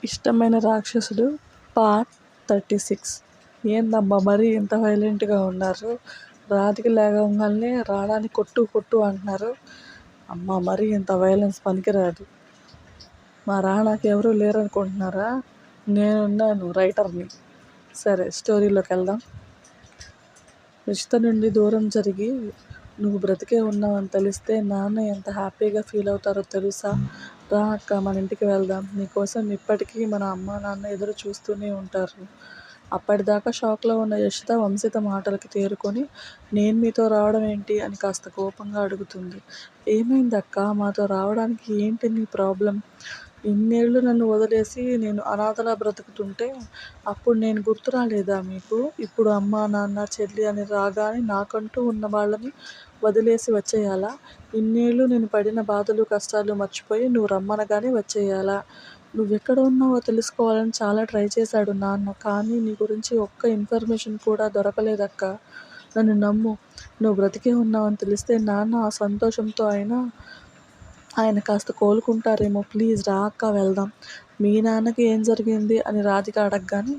ఇష్టమైన రాక్షసుడు పార్ట్ 36. ఏందమ్మా మరీ ఇంత వైలెంట్గా ఉన్నారు? రాధిక లేవగానే రాణాని కొట్టు కొట్టు అంటున్నారు. అమ్మ మరీ ఇంత వైలెన్స్ పనికిరాదు. మా రాణాకి ఎవరూ లేరనుకుంటున్నారా? నేనున్నాను, రైటర్ని. సరే, స్టోరీలోకి వెళ్దాం. రిషిత నుండి దూరం జరిగి నువ్వు బ్రతికే ఉన్నావని తెలిస్తే నాన్న ఎంత హ్యాపీగా ఫీల్ అవుతారో తెలుసా? రా అక్క, మన ఇంటికి వెళ్దాం. నీకోసం ఇప్పటికీ మన అమ్మా నాన్న ఎదురు చూస్తూనే ఉంటారు. అప్పటిదాకా షాక్లో ఉన్న యశిత వంశిత మాటలకి తేరుకొని, నేను మీతో రావడం ఏంటి అని కాస్త కోపంగా అడుగుతుంది. ఏమైందక్క, మాతో రావడానికి ఏంటి నీ ప్రాబ్లం? ఇన్నేళ్ళు నన్ను వదిలేసి నేను అనాథలా బ్రతుకుతుంటే అప్పుడు నేను గుర్తు రాలేదా మీకు? ఇప్పుడు అమ్మ నాన్న చెల్లి అని రాగానే నాకంటూ ఉన్న వాళ్ళని వదిలేసి వచ్చేయాలా? ఇన్నేళ్ళు నేను పడిన బాధలు కష్టాలు మర్చిపోయి నువ్వు రమ్మనగానే వచ్చేయాలా? నువ్వెక్కడ ఉన్నావో తెలుసుకోవాలని చాలా ట్రై చేశాడు నాన్న, కానీ నీ గురించి ఒక్క ఇన్ఫర్మేషన్ కూడా దొరకలేదక్క. నన్ను నమ్ము. నువ్వు బ్రతికే ఉన్నావని తెలిస్తే నాన్న ఆ సంతోషంతో ఆయన కాస్త కోలుకుంటారేమో. ప్లీజ్ రా అక్క, వెళ్దాం. మీ నాన్నకి ఏం జరిగింది అని రాధిక అడగగానే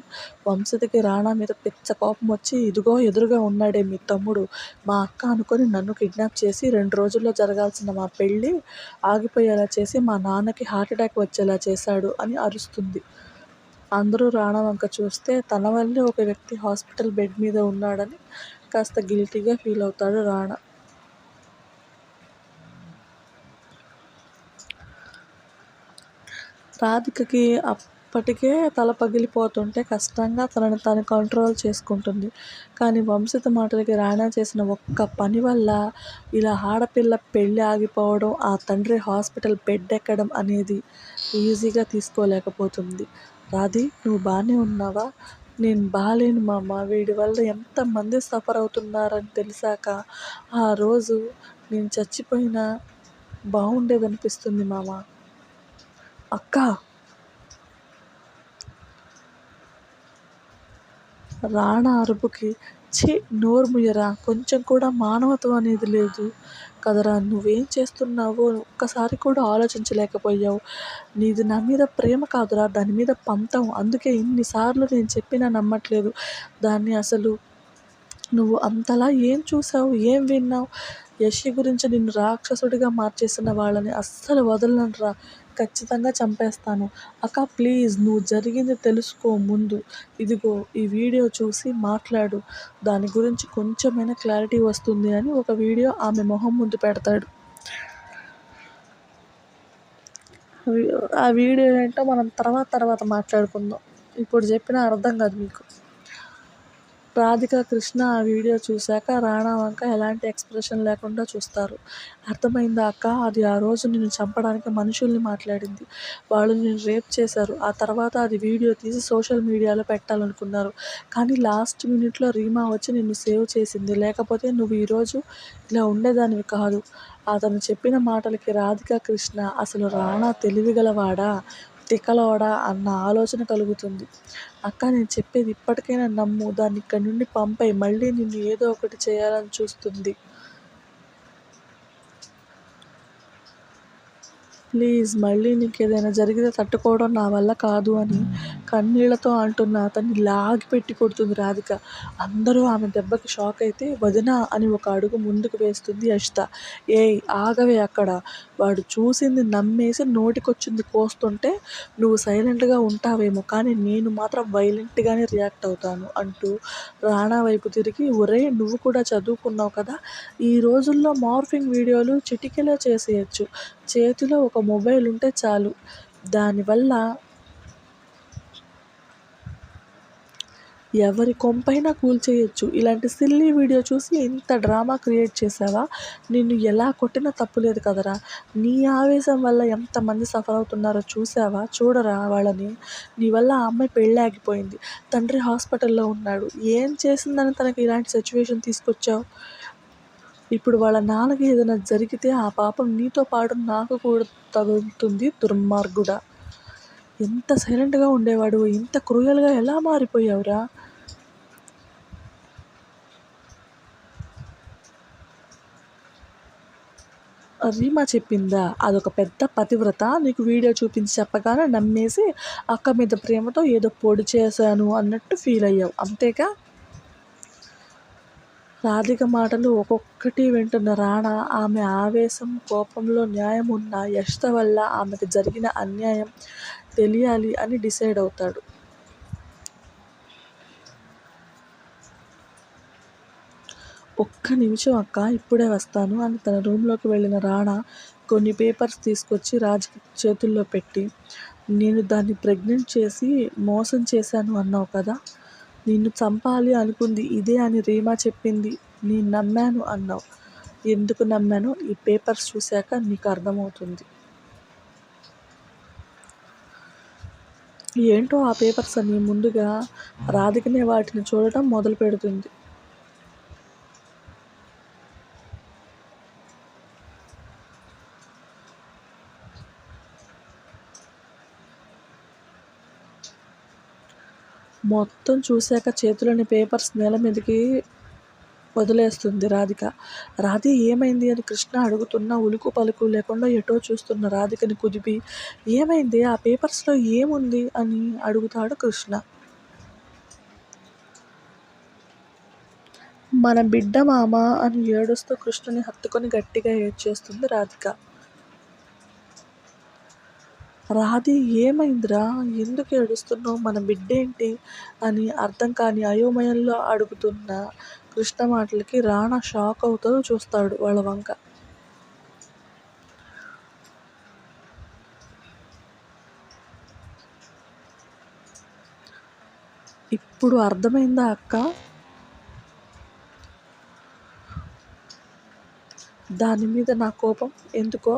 వంశితకి రాణా మీద పిచ్చ కోపం వచ్చి, ఇదిగో ఎదురుగా ఉన్నాడే మీ తమ్ముడు, మా అక్క అనుకొని నన్ను కిడ్నాప్ చేసి 2 రోజుల్లో జరగాల్సిన మా పెళ్ళి ఆగిపోయేలా చేసి మా నాన్నకి హార్ట్ అటాక్ వచ్చేలా చేశాడు అని అరుస్తుంది. అందరూ రాణా వంక చూస్తే తన వల్లే ఒక వ్యక్తి హాస్పిటల్ బెడ్ మీద ఉన్నాడని కాస్త గిల్టీగా ఫీల్ అవుతాడు రాణా. రాధికకి అప్పటికే తల పగిలిపోతుంటే కష్టంగా తనని తాను కంట్రోల్ చేసుకుంటుంది. కానీ వంశిత మాటలకి రాణా చేసిన ఒక్క పని వల్ల ఇలా ఆడపిల్ల పెళ్ళి ఆగిపోవడం, ఆ తండ్రి హాస్పిటల్ బెడ్ ఎక్కడం అనేది ఈజీగా తీసుకోలేకపోతుంది. రాధి, నువ్వు బాగానే ఉన్నావా? నేను బాగాలేను మామ. వీడి వల్ల ఎంతమంది సఫర్ అవుతున్నారని తెలిసాక ఆ రోజు నేను చచ్చిపోయినా బాగుండేదనిపిస్తుంది మామ. అక్క, రాణా అరుపుకి ఛీ, నోరు ముయ్యరా, కొంచెం కూడా మానవత్వం అనేది లేదు కదరా? నువ్వేం చేస్తున్నావో ఒక్కసారి కూడా ఆలోచించలేకపోయావు. నీది నా మీద ప్రేమ కాదురా, దాని మీద పంతం. అందుకే ఇన్నిసార్లు నేను చెప్పినా నమ్మట్లేదు దాన్ని. అసలు నువ్వు అంతలా ఏం చూసావు, ఏం విన్నావు? యశి గురించి నిన్ను రాక్షసుడిగా మార్చేసిన వాళ్ళని అస్సలు వదలనురా, ఖచ్చితంగా చంపేస్తాను. అక్క ప్లీజ్, నువ్వు జరిగింది తెలుసుకో ముందు. ఇదిగో ఈ వీడియో చూసి మాట్లాడు, దాని గురించి కొంచెమైనా క్లారిటీ వస్తుంది అని ఒక వీడియో ఆమె మొహం ముందు పెడతాడు. ఆ వీడియో ఏంటో మనం తర్వాత మాట్లాడుకుందాం. ఇప్పుడు చెప్పినా అర్థం కాదు మీకు. రాధిక, కృష్ణ ఆ వీడియో చూశాక రాణా వంక ఎలాంటి ఎక్స్ప్రెషన్ లేకుండా చూస్తారు. అర్థమైందా అక్క? అది ఆ రోజు నిన్ను చంపడానికి మనుషుల్ని మాట్లాడింది. వాళ్ళు నిన్ను రేప్ చేశారు. ఆ తర్వాత అది వీడియో తీసి సోషల్ మీడియాలో పెట్టాలనుకున్నారు. కానీ లాస్ట్ మినిట్లో రీమా వచ్చి నిన్ను సేవ్ చేసింది. లేకపోతే నువ్వు ఈరోజు ఇలా ఉండేదానివి కాదు. అతను చెప్పిన మాటలకి రాధిక, కృష్ణ అసలు రాణా తెలివిగలవాడా, తిక్కలోడా అన్న ఆలోచన కలుగుతుంది. అక్క, నేను చెప్పేది ఇప్పటికైనా నమ్ము. దాన్ని ఇక్కడి నుండి పంపేయ్. మళ్ళీ నిన్ను ఏదో ఒకటి చేయాలని చూస్తుంది. ప్లీజ్, మళ్ళీ నీకేదైనా జరిగితే తట్టుకోవడం నా వల్ల కాదు అని కన్నీళ్లతో అంటున్న అతన్ని లాగి పెట్టి కొడుతుంది రాధిక. అందరూ ఆమె దెబ్బకి షాక్ అయితే వదినా అని ఒక అడుగు ముందుకు వేస్తుంది యశిత. ఏయ్ ఆగవే అక్కడ, వాడు చూసింది నమ్మేసి నోటికొచ్చింది కోస్తుంటే నువ్వు సైలెంట్గా ఉంటావేమో, కానీ నేను మాత్రం వైలెంట్గానే రియాక్ట్ అవుతాను అంటూ రాణా వైపు తిరిగి, ఒరేయ్ నువ్వు కూడా చదువుకున్నావు కదా, ఈ రోజుల్లో మార్ఫింగ్ వీడియోలు చిటికెలో చేసేయచ్చు. చేతిలో ఒక మొబైల్ ఉంటే చాలు, దానివల్ల ఎవరి కొంపైనా కూల్చేయచ్చు. ఇలాంటి సిల్లీ వీడియో చూసి ఇంత డ్రామా క్రియేట్ చేసావా? నిన్ను ఎలా కొట్టినా తప్పులేదు కదరా. నీ ఆవేశం వల్ల ఎంతమంది సఫర్ అవుతున్నారో చూసావా? చూడరా వాళ్ళని. నీ వల్ల ఆ అమ్మాయి పెళ్ళి ఆగిపోయింది, తండ్రి హాస్పిటల్లో ఉన్నాడు. ఏం చేసిందని తనకి ఇలాంటి సిచ్యువేషన్ తీసుకొచ్చావు? ఇప్పుడు వాళ్ళ నాన్నకి ఏదైనా జరిగితే ఆ పాపం నీతో పాటు నాకు కూడా తగులుతుంది. దుర్మార్గుడా, ఎంత సైలెంట్గా ఉండేవాడు, ఇంత క్రూయల్గా ఎలా మారిపోయావురా? రీమా చెప్పిందా? అదొక పెద్ద పతివ్రత. నీకు వీడియో చూపించి చెప్పగానే నమ్మేసి అక్క మీద ప్రేమతో ఏదో పొడి చేశాను అన్నట్టు ఫీల్ అయ్యావు అంతేగా? రాధిక మాటలు ఒక్కొక్కటి వింటున్న రానా ఆమె ఆవేశం, కోపంలో న్యాయం ఉన్న యష్త వల్ల ఆమెకు జరిగిన అన్యాయం తెలియాలి అని డిసైడ్ అవుతాడు. ఒక్క నిమిషం అక్క, ఇప్పుడే వస్తాను అని తన రూంలోకి వెళ్ళిన రానా కొన్ని పేపర్స్ తీసుకొచ్చి రాజ్కి చేతుల్లో పెట్టి, నేను దాన్ని ప్రెగ్నెంట్ చేసి మోసం చేశాను అన్నావు కదా, నిన్ను చంపాలి అనుకుంది ఇదే అని రీమా చెప్పింది, నేను నమ్మాను అన్నావు. ఎందుకు నమ్మానో ఈ పేపర్స్ చూశాక నీకు అర్థమవుతుంది. ఏంటో ఆ పేపర్స్ అని ముందుగా రాధికనే వాటిని చూడటం మొదలు పెడుతుంది. మొత్తం చూశాక చేతిలోని పేపర్స్ నేల మీదకి వదిలేస్తుంది రాధిక. రాధి ఏమైంది అని కృష్ణ అడుగుతున్నా ఉలుకు పలుకు లేకుండా ఎటో చూస్తున్న రాధికని కుదిపి, ఏమైంది, ఆ పేపర్స్లో ఏముంది అని అడుగుతాడు కృష్ణ. మన బిడ్డ మామ అని ఏడుస్తూ కృష్ణని హత్తుకొని గట్టిగా ఏడ్చేస్తుంది రాధిక. రాధి ఏమైందిరా, ఎందుకు ఏడుస్తున్నావు, మన బిడ్డేంటి అని అర్థం కాని అయోమయంలో అడుగుతున్న కృష్ణ మాటలకి రానా షాక్ అవుతూ చూస్తాడు వాళ్ళ వంక. ఇప్పుడు అర్థమైందా అక్క? దాని మీద నా కోపం ఎందుకో,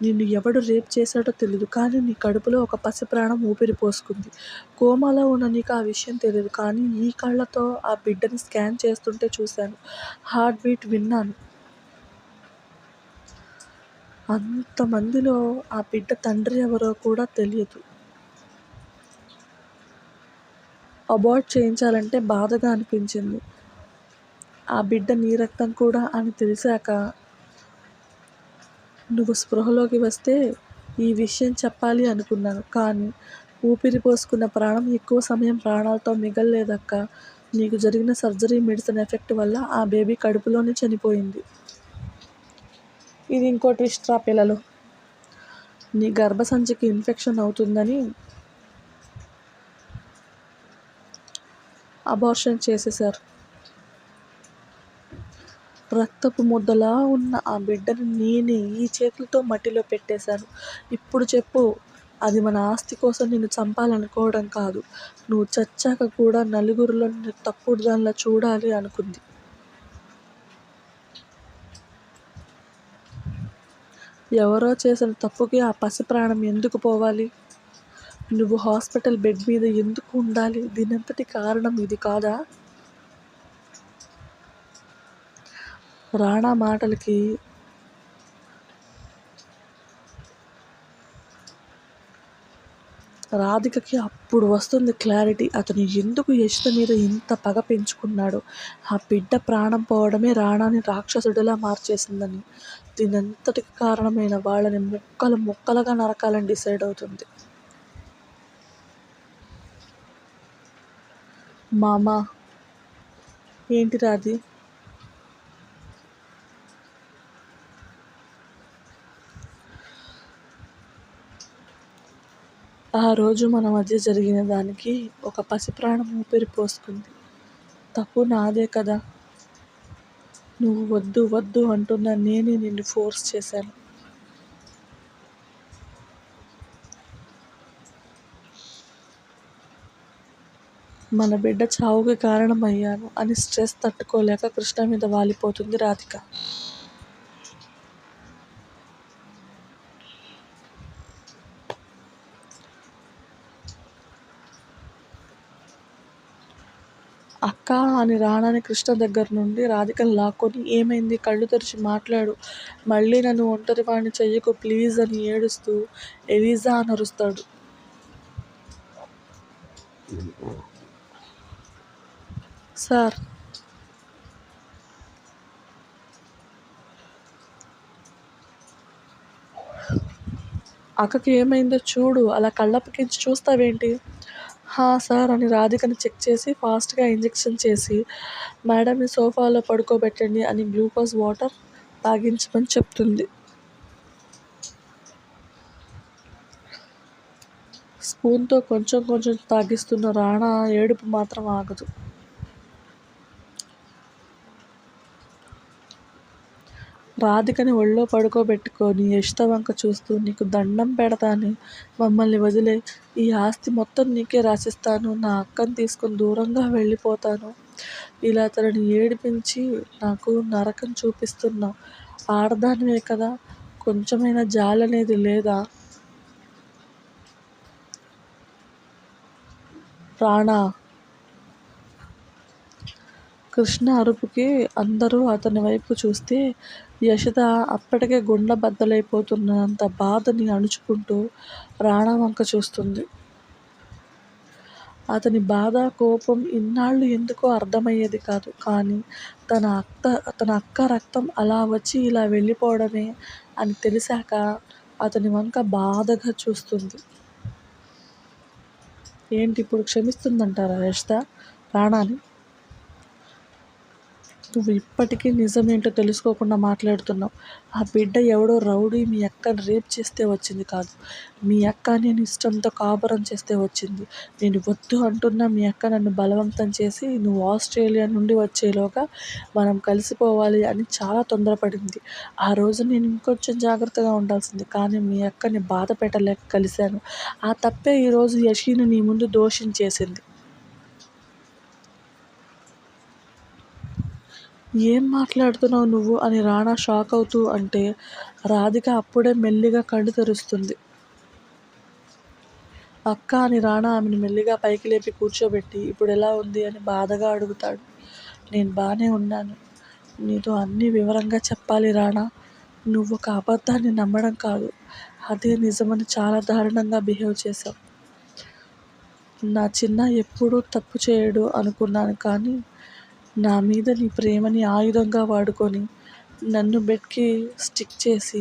నిన్ను ఎవడు రేప్ చేశాడో తెలీదు, కానీ నీ కడుపులో ఒక పసి ప్రాణం ఊపిరి పోసుకుంది. కోమాలో ఉన్న నీకు ఆ విషయం తెలియదు, కానీ ఈ కళ్ళతో ఆ బిడ్డని స్కాన్ చేస్తుంటే చూశాను, హార్ట్ బీట్ విన్నాను. అంతమందిలో ఆ బిడ్డ తండ్రి ఎవరో కూడా తెలియదు. అబార్ట్ చేయించాలంటే బాధగా అనిపించింది. ఆ బిడ్డ నీ రక్తం కూడా అని తెలిసాక నువ్వు స్పృహలోకి వస్తే ఈ విషయం చెప్పాలి అనుకున్నాను, కానీ ఊపిరి పోసుకున్న ప్రాణం ఎక్కువ సమయం ప్రాణాలతో మిగల్లేదక్క. నీకు జరిగిన సర్జరీ మెడిసిన్ ఎఫెక్ట్ వల్ల ఆ బేబీ కడుపులోనే చనిపోయింది. ఇది ఇంకో ట్విస్ట్ రా పిల్లలు. నీ గర్భసంచికి ఇన్ఫెక్షన్ అవుతుందని అబార్షన్ చేసేశారు. రక్తపు ముద్దలా ఉన్న ఆ బిడ్డను నేనే ఈ చేతులతో మట్టిలో పెట్టేశాను. ఇప్పుడు చెప్పు, అది మన ఆస్తి కోసం నిన్ను చంపాలనుకోవడం కాదు, నువ్వు చచ్చాక కూడా నలుగురిలో నిన్ను తప్పుడు దానిలా చూడాలి అనుకుంది. ఎవరో చేసిన తప్పుకి ఆ పసి ప్రాణం ఎందుకు పోవాలి? నువ్వు హాస్పిటల్ బెడ్ మీద ఎందుకు ఉండాలి? దీనంతటి కారణం ఇది కాదా? రానా మాటలకి రాధికకి అప్పుడు వస్తుంది క్లారిటీ. అతను ఎందుకు యశిత మీద ఇంత పగ పెంచుకున్నాడో, ఆ బిడ్డ ప్రాణం పోవడమే రానాని రాక్షసుడిలా మార్చేసిందని, దీనంతటికి కారణమైన వాళ్ళని ముక్కలు ముక్కలుగా నరకాలని డిసైడ్ అవుతుంది. మామా, ఏంటి రాధి? ఆ రోజు మన మధ్య జరిగిన దానికి ఒక పసి ప్రాణం ఊపిరి పోసుకుంది. తప్పు నాదే కదా. నువ్వు వద్దు వద్దు అంటున్నా నేనే నిన్ను ఫోర్స్ చేశాను. మన బిడ్డ చావుకి కారణమయ్యాను అని స్ట్రెస్ తట్టుకోలేక కృష్ణ మీద వాలిపోతుంది రాధిక. అక్క అని రానాని కృష్ణ దగ్గర నుండి రాధికను లాక్కొని, ఏమైంది, కళ్ళు తెరిచి మాట్లాడు, మళ్ళీ నన్ను ఒంటరివాణ్ణి చెయ్యకు ప్లీజ్ అని ఏడుస్తూ ఎలీజా అని అరుస్తాడు. సార్, అక్కకి ఏమైందో చూడు, అలా కళ్ళప్పగించి చూస్తావేంటి? హా సార్ అని రాధికని చెక్ చేసి ఫాస్ట్గా ఇంజెక్షన్ చేసి మేడంని సోఫాలో పడుకోబెట్టండి అని గ్లూకోజ్ వాటర్ తాగించమని చెప్తుంది. స్పూన్తో కొంచెం కొంచెం తాగిస్తున్న రాణా ఏడుపు మాత్రం ఆగదు. రాధికని ఒళ్ళో పడుకోబెట్టుకొని యషిత వంక చూస్తూ, నీకు దండం పెడతానే, మమ్మల్ని వదిలే, ఈ ఆస్తి మొత్తం నీకే రాసిస్తాను, నా అక్కని తీసుకుని దూరంగా వెళ్ళిపోతాను. ఇలా తనని ఏడిపించి నాకు నరకం చూపిస్తున్నావు. ఆడదానివే కదా, కొంచెమైనా జాలనేది లేదా? రాణా! కృష్ణ అరుపుకి అందరూ అతని వైపు చూస్తే యశిత అప్పటికే గుండె బద్దలైపోతున్నంత బాధని అణుచుకుంటూ రాణా వంక చూస్తుంది. అతని బాధ, కోపం ఇన్నాళ్ళు ఎందుకో అర్థమయ్యేది కాదు. కానీ తన అక్క రక్తం అలా వచ్చి ఇలా వెళ్ళిపోవడమే అని తెలిసాక అతని వంక బాధగా చూస్తుంది. ఏంటి ఇప్పుడు క్షమిస్తుందంటారా యశిత రాణాని? నువ్వు ఇప్పటికీ నిజమేంటో తెలుసుకోకుండా మాట్లాడుతున్నావు. ఆ బిడ్డ ఎవడో రౌడీ మీ అక్కని రేప్ చేస్తే వచ్చింది కాదు. మీ అక్క నేను ఇష్టంతో కాపురం చేస్తే వచ్చింది. నేను వద్దు అంటున్నా మీ అక్క నన్ను బలవంతం చేసి నువ్వు ఆస్ట్రేలియా నుండి వచ్చేలోగా మనం కలిసిపోవాలి అని చాలా తొందరపడింది. ఆ రోజు నేను ఇంకొంచెం జాగ్రత్తగా ఉండాల్సింది. కానీ మీ అక్కని బాధ పెట్టలేక కలిశాను. ఆ తప్పే ఈరోజు యషీని నీ ముందు దోషించేసింది. ఏం మాట్లాడుతున్నావు నువ్వు అని రాణా షాక్ అవుతూ అంటే రాధిక అప్పుడే మెల్లిగా కళ్ళు తెరుస్తుంది. అక్క అని రాణా ఆమెను మెల్లిగా పైకి లేపి కూర్చోబెట్టి ఇప్పుడు ఎలా ఉంది అని బాధగా అడుగుతాడు. నేను బాగానే ఉన్నాను. నీతో అన్నీ వివరంగా చెప్పాలి రాణా. నువ్వు ఒక అబద్ధాన్ని నమ్మడం కాదు, అదే నిజమని చాలా దారుణంగా బిహేవ్ చేశావు. నా చిన్న ఎప్పుడూ తప్పు చేయడు అనుకున్నాను, కానీ నా మీద నీ ప్రేమని ఆయుధంగా వాడుకొని నన్ను బెడ్కి స్టిక్ చేసి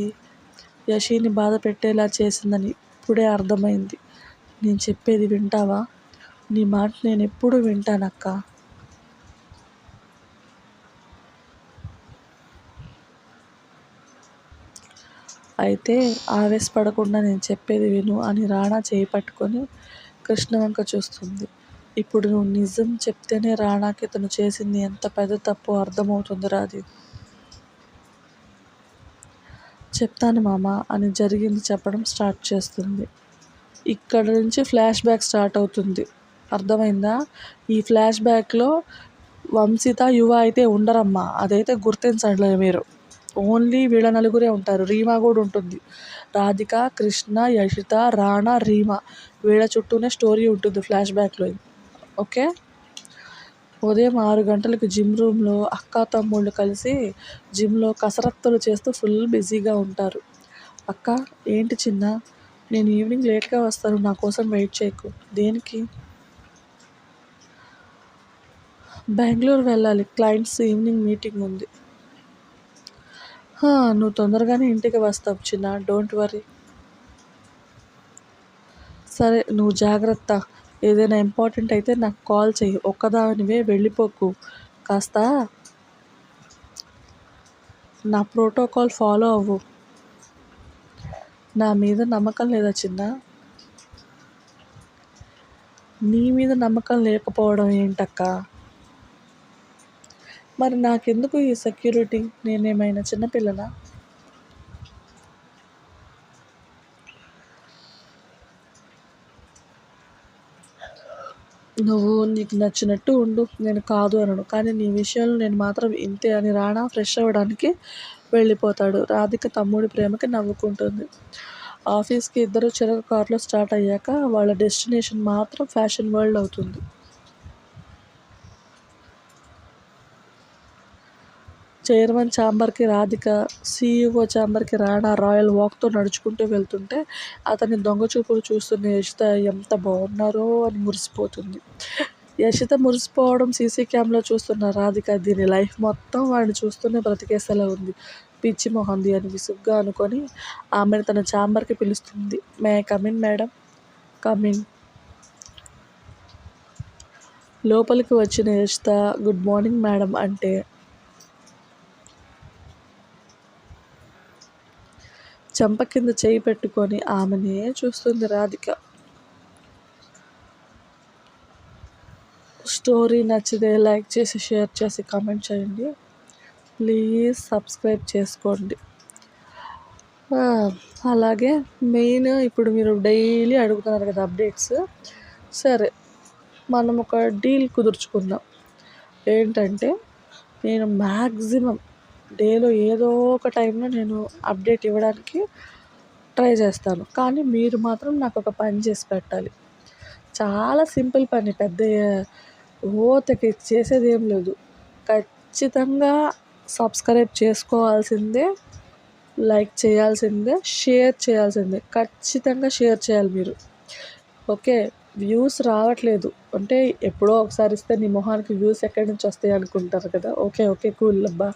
యషీని బాధ పెట్టేలా చేసిందని ఇప్పుడే అర్థమైంది. నేను చెప్పేది వింటావా? నీ మాట నేను ఎప్పుడూ వింటానక్క. అయితే ఆవేశపడకుండా నేను చెప్పేది విను అని రాణా చేయి పట్టుకొని కృష్ణ వంక చూస్తుంది. ఇప్పుడు నువ్వు నిజం చెప్తేనే రాణాకి తను చేసింది ఎంత పెద్ద తప్పు అర్థమవుతుంది రాది. చెప్తాను మామ అని జరిగింది చెప్పడం స్టార్ట్ చేస్తుంది. ఇక్కడ నుంచి ఫ్లాష్ బ్యాక్ స్టార్ట్ అవుతుంది. అర్థమైందా? ఈ ఫ్లాష్ బ్యాక్లో వంశిత, యువ అయితే ఉండరమ్మా, అదైతే గుర్తించండి మీరు. ఓన్లీ వీళ్ళ నలుగురే ఉంటారు. రీమా కూడా ఉంటుంది. రాధిక, కృష్ణ, యషిత, రాణా, రీమా వీళ్ళ చుట్టూనే స్టోరీ ఉంటుంది ఫ్లాష్ బ్యాక్లో. ఓకే. ఉదయం 6 గంటలకు జిమ్ రూమ్లో అక్క తమ్ముళ్ళు కలిసి జిమ్లో కసరత్తులు చేస్తూ ఫుల్ బిజీగా ఉంటారు. అక్క ఏంటి చిన్న, నేను ఈవినింగ్ లేట్గా వస్తాను, నా కోసం వెయిట్ చేయకు. దేనికి? బెంగళూరు వెళ్ళాలి, క్లయింట్స్ ఈవినింగ్ మీటింగ్ ఉంది. నువ్వు తొందరగానే ఇంటికి వస్తావు చిన్న, డోంట్ వరీ. సరే నువ్వు జాగ్రత్త. ఏదైనా ఇంపార్టెంట్ అయితే నాకు కాల్ చెయ్యి. ఒక్కదానివే వెళ్ళిపోకు. కాస్త నా ప్రోటోకాల్ ఫాలో అవ్వు. నా మీద నమ్మకం లేదా చిన్న? నీ మీద నమ్మకం లేకపోవడం ఏంటక్క? మరి నాకెందుకు ఈ సెక్యూరిటీ? నేనేమైనా చిన్నపిల్లనా? నువ్వు నీకు నచ్చినట్టు ఉండు, నేను కాదు అనను. కానీ నీ విషయంలో నేను మాత్రం ఇంతే అని రాణా ఫ్రెష్ అవ్వడానికి వెళ్ళిపోతాడు. రాధిక తమ్ముడి ప్రేమకి నవ్వుకుంటుంది. ఆఫీస్కి ఇద్దరు చెరొక కారులో స్టార్ట్ అయ్యాక వాళ్ళ డెస్టినేషన్ మాత్రం ఫ్యాషన్ వరల్డ్ అవుతుంది. చైర్మన్ ఛాంబర్కి రాధిక, సీఈఓ ఛాంబర్కి రాణా రాయల్ వాక్తో నడుచుకుంటూ వెళ్తుంటే అతన్ని దొంగచూపులు చూస్తున్న యశిత ఎంత బాగున్నారో అని మురిసిపోతుంది. యశిత మురిసిపోవడం సీసీ క్యామ్లో చూస్తున్న రాధిక దీని లైఫ్ మొత్తం వాడిని చూస్తూనే బ్రతికేసేలా ఉంది. పిచ్చి మొహంది అని విసుగ్గా అనుకొని ఆమెను తన ఛాంబర్కి పిలుస్తుంది. May I come in madam? Come in. లోపలికి వచ్చిన యషిత గుడ్ మార్నింగ్ మేడం అంటే చెంప కింద చేయి పెట్టుకొని ఆమెనే చూస్తుంది రాధిక. స్టోరీ నచ్చితే లైక్ చేసి షేర్ చేసి కామెంట్ చేయండి. ప్లీజ్ సబ్స్క్రైబ్ చేసుకోండి. అలాగే మెయిన్ ఇప్పుడు మీరు డైలీ అడుగుతున్నారు కదా అప్డేట్స్. సరే, మనం ఒక డీల్ కుదుర్చుకుందాం. ఏంటంటే నేను మ్యాక్సిమం డేలో ఏదో ఒక టైంలో నేను అప్డేట్ ఇవ్వడానికి ట్రై చేస్తాను. కానీ మీరు మాత్రం నాకు ఒక పని చేసి పెట్టాలి. చాలా సింపుల్ పని, పెద్ద ఓతకి చేసేది ఏం లేదు. ఖచ్చితంగా సబ్స్క్రైబ్ చేసుకోవాల్సిందే, లైక్ చేయాల్సిందే, షేర్ చేయాల్సిందే. ఖచ్చితంగా షేర్ చేయాలి మీరు. ఓకే, వ్యూస్ రావట్లేదు అంటే ఎప్పుడో ఒకసారి ఇస్తే నీ మొహానికి వ్యూస్ ఎక్కడి నుంచి వస్తాయి అనుకుంటారు కదా. ఓకే కూల్ అబ్బా,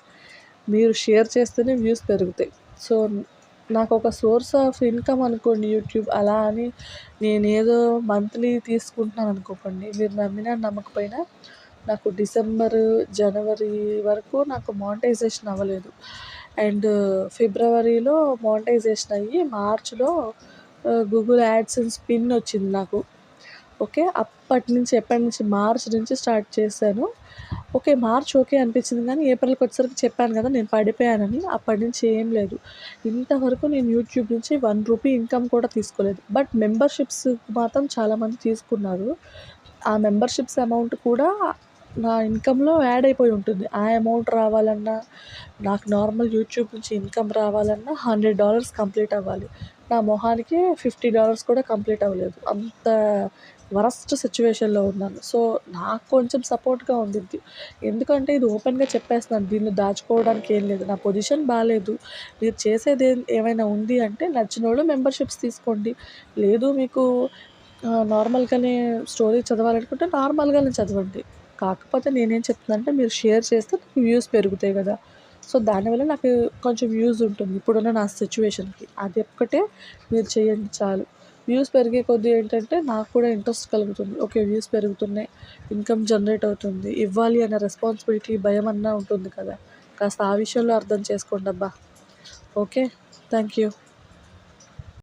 మీరు షేర్ చేస్తేనే వ్యూస్ పెరుగుతాయి. సో నాకు ఒక సోర్స్ ఆఫ్ ఇన్కమ్ అనుకోండి యూట్యూబ్. అలా అని నేనేదో మంత్లీ తీసుకుంటున్నాను అనుకోకండి. మీరు నమ్మినా నమ్మకపోయినా నాకు డిసెంబర్, జనవరి వరకు నాకు మానిటైజేషన్ అవ్వలేదు. అండ్ ఫిబ్రవరిలో మానిటైజేషన్ అయ్యి మార్చ్లో గూగుల్ యాడ్సెన్స్ పిన్ వచ్చింది నాకు. ఓకే, ఎప్పటి నుంచి మార్చ్ నుంచి స్టార్ట్ చేశాను. ఓకే, మార్చ్ ఓకే అనిపించింది, కానీ ఏప్రిల్కి వచ్చేసరికి చెప్పాను కదా నేను పడిపోయానని. అప్పటి నుంచి ఏం లేదు. ఇంతవరకు నేను యూట్యూబ్ నుంచి ₹1 ఇన్కమ్ కూడా తీసుకోలేదు. బట్ మెంబర్షిప్స్ మాత్రం చాలామంది తీసుకున్నారు. ఆ మెంబర్షిప్స్ అమౌంట్ కూడా నా ఇన్కమ్లో యాడ్ అయిపోయి ఉంటుంది. ఆ అమౌంట్ రావాలన్నా, నాకు నార్మల్ యూట్యూబ్ నుంచి ఇన్కమ్ రావాలన్నా $100 కంప్లీట్ అవ్వాలి. నా మొహానికి $50 కూడా కంప్లీట్ అవ్వలేదు. అంత వరస్ట్ సిచ్యువేషన్లో ఉన్నాను. సో నాకు కొంచెం సపోర్ట్గా ఉండిద్ది. ఎందుకంటే ఇది ఓపెన్గా చెప్పేస్తున్నాను, దీన్ని దాచుకోవడానికి ఏం లేదు. నా పొజిషన్ బాగాలేదు. మీరు చేసేది ఏమైనా ఉంది అంటే నచ్చినోళ్ళు మెంబర్షిప్స్ తీసుకోండి. లేదు మీకు నార్మల్గానే స్టోరీ చదవాలనుకుంటే నార్మల్గానే చదవండి. కాకపోతే నేనేం చెప్తున్నానంటే మీరు షేర్ చేస్తే నాకు వ్యూస్ పెరుగుతాయి కదా. సో దానివల్ల నాకు కొంచెం యూజ్ ఉంటుంది ఇప్పుడున్న నా సిచ్యువేషన్కి. అది ఒక్కటే మీరు చేయండి చాలు. వ్యూస్ పెరిగే కొద్దీ ఏంటంటే నాకు కూడా ఇంట్రెస్ట్ కలుగుతుంది. ఓకే, వ్యూస్ పెరుగుతున్నాయి, ఇన్కమ్ జనరేట్ అవుతుంది, ఇవ్వాలి అనే రెస్పాన్సిబిలిటీ, భయం అన్నా ఉంటుంది కదా. కాస్త ఆ విషయంలో అర్థం చేసుకోండి అబ్బా. Okay, thank you.